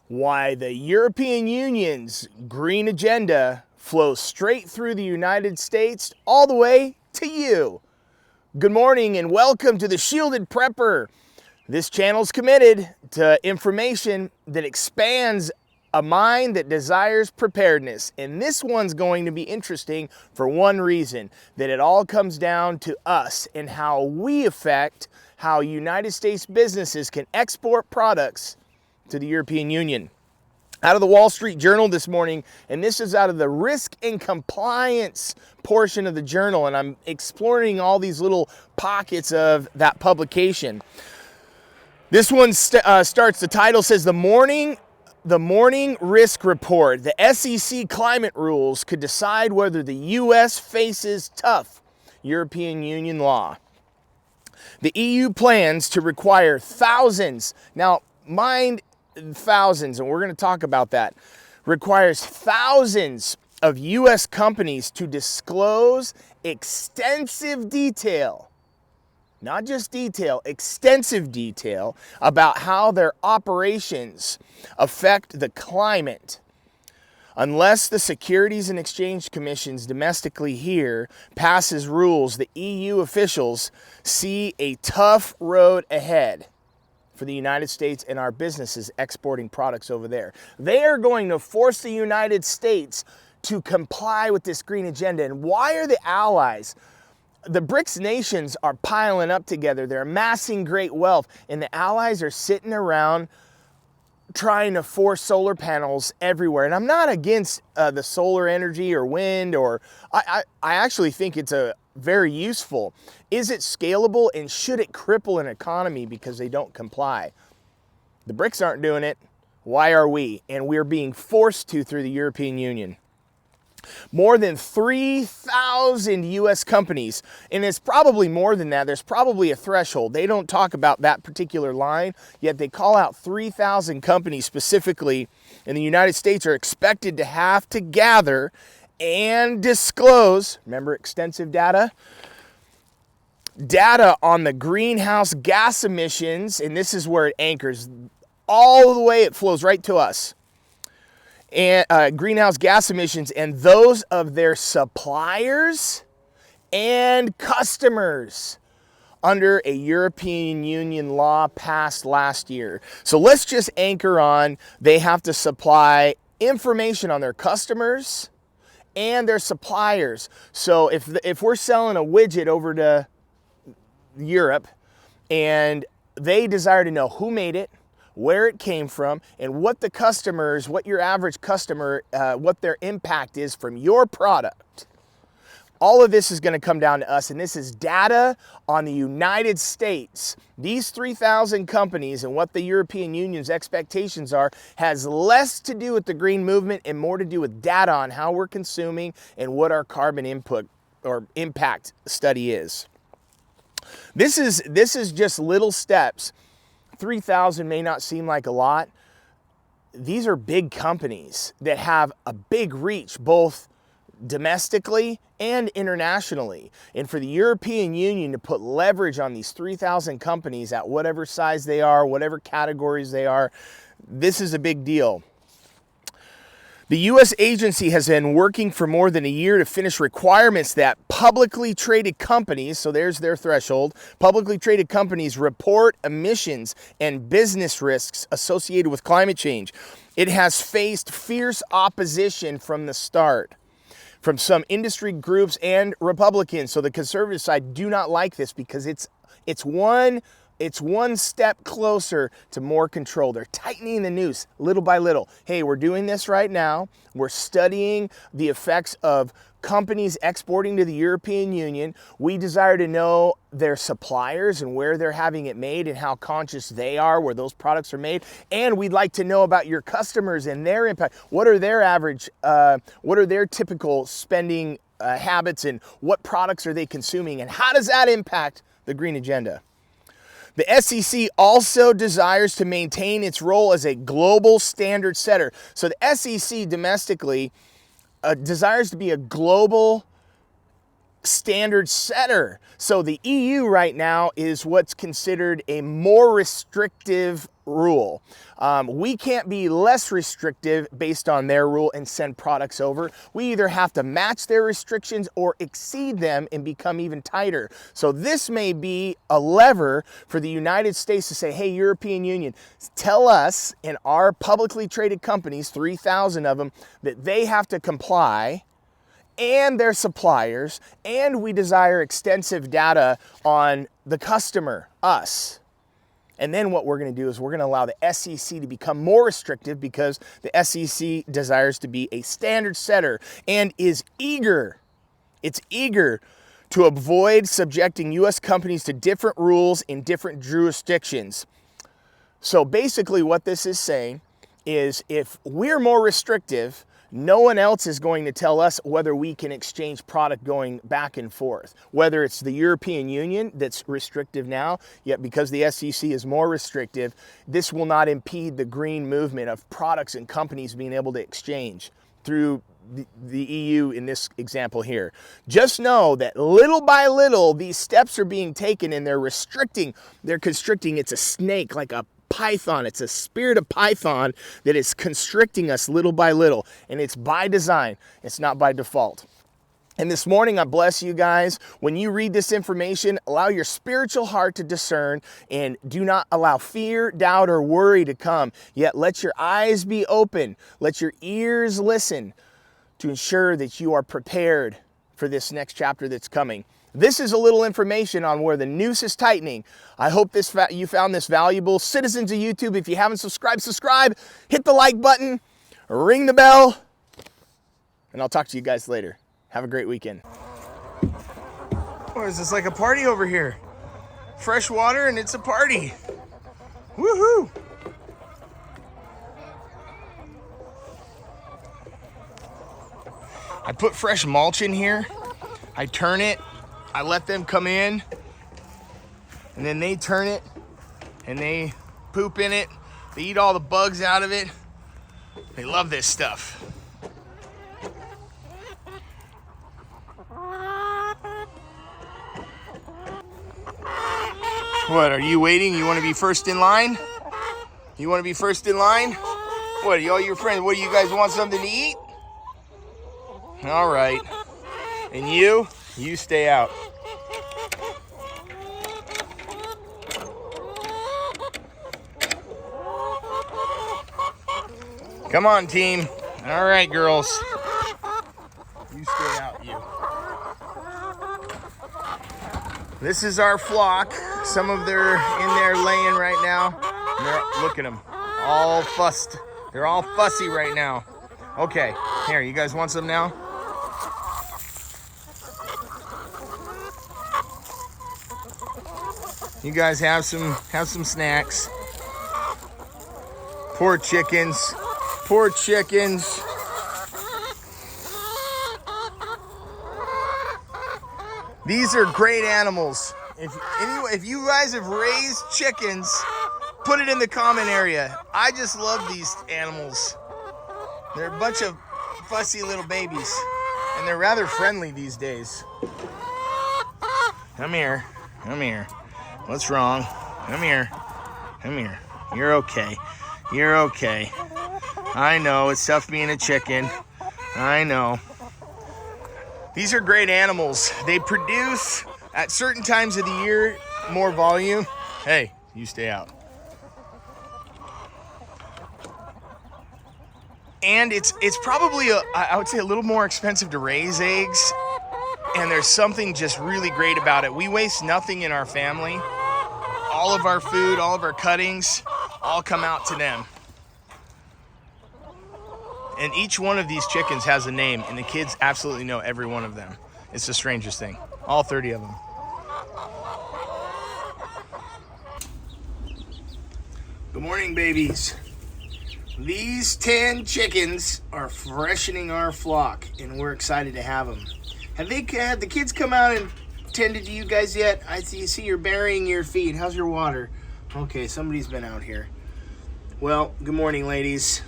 why the European Union's green agenda flows straight through the United States all the way to you. Good morning and welcome to the Shielded Prepper. This channel's committed to information that expands a mind that desires preparedness. And this one's going to be interesting for one reason, that it all comes down to us and how we affect how United States businesses can export products to the European Union. Out of the Wall Street Journal this morning, and this is out of the risk and compliance portion of the journal, and I'm exploring all these little pockets of that publication. This one starts, the title says, The Morning Risk Report. The SEC climate rules could decide whether the U.S. faces tough European Union law. The EU plans to require thousands, now mind thousands, and we're going to talk about that, requires thousands of U.S. companies to disclose extensive detail, not just detail, extensive detail about how their operations affect the climate. Unless the Securities and Exchange Commission's domestically here passes rules, the EU officials see a tough road ahead for the United States and our businesses exporting products over there. They are going to force the United States to comply with this green agenda. And why are the allies? The BRICS nations are piling up together. They're amassing great wealth. And the allies are sitting around trying to force solar panels everywhere. And I'm not against the solar energy or wind, or I actually think it's very useful. Is it scalable, and should it cripple an economy because they don't comply? The BRICS aren't doing it. Why are we? And we're being forced to through the European Union. More than 3,000 U.S. companies, and it's probably more than that. There's probably a threshold. They don't talk about that particular line, yet they call out 3,000 companies specifically in the United States are expected to have to gather and disclose, remember extensive data on the greenhouse gas emissions, and this is where it anchors all the way, it flows right to us. And greenhouse gas emissions and those of their suppliers and customers under a European Union law passed last year. So let's just anchor on, they have to supply information on their customers and their suppliers. So if we're selling a widget over to Europe and they desire to know who made it, where it came from, and what the customers, what your average customer, what their impact is from your product. All of this is going to come down to us, and this is data on the United States. These 3,000 companies and what the European Union's expectations are has less to do with the green movement and more to do with data on how we're consuming and what our carbon input or impact study is. This is just little steps. 3,000 may not seem like a lot. These are big companies that have a big reach, both domestically and internationally. And for the European Union to put leverage on these 3,000 companies at whatever size they are, whatever categories they are, this is a big deal. The U.S. agency has been working for more than a year to finish requirements that publicly traded companies, so there's their threshold, publicly traded companies report emissions and business risks associated with climate change. It has faced fierce opposition from the start, from some industry groups and Republicans. So the conservative side do not like this because it's one step closer to more control. They're tightening the noose little by little. Hey, we're doing this right now. We're studying the effects of companies exporting to the European Union. We desire to know their suppliers and where they're having it made and how conscious they are where those products are made. And we'd like to know about your customers and their impact. What are their what are their typical spending habits, and what products are they consuming, and how does that impact the green agenda? The SEC also desires to maintain its role as a global standard setter. So the SEC domestically desires to be a global standard setter. So the EU right now is what's considered a more restrictive rule. We can't be less restrictive based on their rule and send products over. We either have to match their restrictions or exceed them and become even tighter. So this may be a lever for the United States to say, hey, European Union, tell us in our publicly traded companies, 3,000 of them, that they have to comply, and their suppliers, and we desire extensive data on the customer, us. And then what we're going to do is we're going to allow the SEC to become more restrictive because the SEC desires to be a standard setter and is eager. It's eager to avoid subjecting U.S. companies to different rules in different jurisdictions. So basically what this is saying is if we're more restrictive, no one else is going to tell us whether we can exchange product going back and forth. Whether it's the European Union that's restrictive now, yet because the SEC is more restrictive, this will not impede the green movement of products and companies being able to exchange through the EU in this example here. Just know that little by little, these steps are being taken and they're constricting. It's a snake, like a python. It's a spirit of python that is constricting us little by little, and it's by design. It's not by default. And this morning, I bless you guys. When you read this information, allow your spiritual heart to discern and do not allow fear, doubt, or worry to come. Yet let your eyes be open. Let your ears listen to ensure that you are prepared for this next chapter that's coming. This is a little information on where the noose is tightening. I hope you found this valuable. Citizens of YouTube, if you haven't subscribe, hit the like button, ring the bell, and I'll talk to you guys later. Have a great weekend. What is this, like a party over here? Fresh water and it's a party. Woohoo! I put fresh mulch in here. I turn it. I let them come in, and then they turn it, and they poop in it. They eat all the bugs out of it. They love this stuff. What, are you waiting? You want to be first in line? You want to be first in line? What, all your friends, what, do you guys want something to eat? All right. And you stay out. Come on, team. All right, girls. You stay out, you. This is our flock. Some of them are in there laying right now. Look at them. All fussed. They're all fussy right now. Okay, here, you guys want some now? You guys have some snacks. Poor chickens. Poor chickens. These are great animals. If you guys have raised chickens, put it in the comment area. I just love these animals. They're a bunch of fussy little babies, and they're rather friendly these days. Come here. Come here. What's wrong? Come here. Come here. You're okay. You're okay. I know, it's tough being a chicken. I know. These are great animals. They produce, at certain times of the year, more volume. Hey, you stay out. And it's probably, I would say, a little more expensive to raise eggs. And there's something just really great about it. We waste nothing in our family. All of our food, all of our cuttings, all come out to them. And each one of these chickens has a name, and the kids absolutely know every one of them. It's the strangest thing. All 30 of them. Good morning, babies. These 10 chickens are freshening our flock, and we're excited to have them. Have they had the kids come out and tended to you guys yet? I see you're burying your feet. How's your water? Okay, somebody's been out here. Well, good morning, ladies.